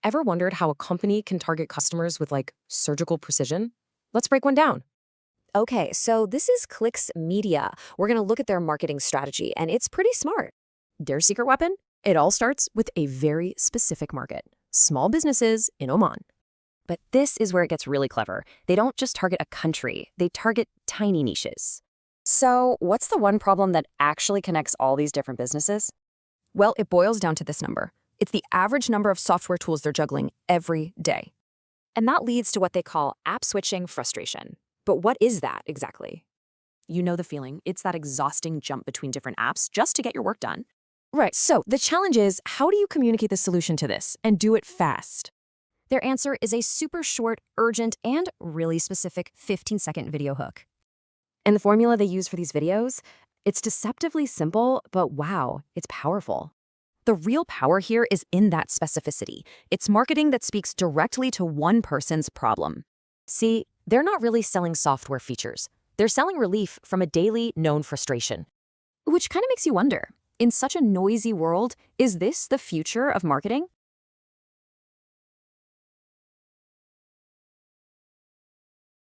Ever wondered how a company can target customers with surgical precision? Let's break one down. Okay, so this is Clicks Media. We're going to look at their marketing strategy, and it's pretty smart. Their secret weapon? It all starts with a very specific market small businesses in Oman. But this is where it gets really clever. They don't just target a country, they target tiny niches. So, what's the one problem that actually connects all these different businesses? Well, it boils down to this number it's the average number of software tools they're juggling every day. And that leads to what they call app switching frustration. But what is that exactly? You know the feeling. It's that exhausting jump between different apps just to get your work done. Right. So the challenge is, how do you communicate the solution to this and do it fast? Their answer is a super short, urgent, and really specific 15-second video hook. And the formula they use for these videos? It's deceptively simple, but wow, it's powerful. The real power here is in that specificity. It's marketing that speaks directly to one person's problem. See, they're not really selling software features. They're selling relief from a daily known frustration. Which kind of makes you wonder, in such a noisy world, is this the future of marketing?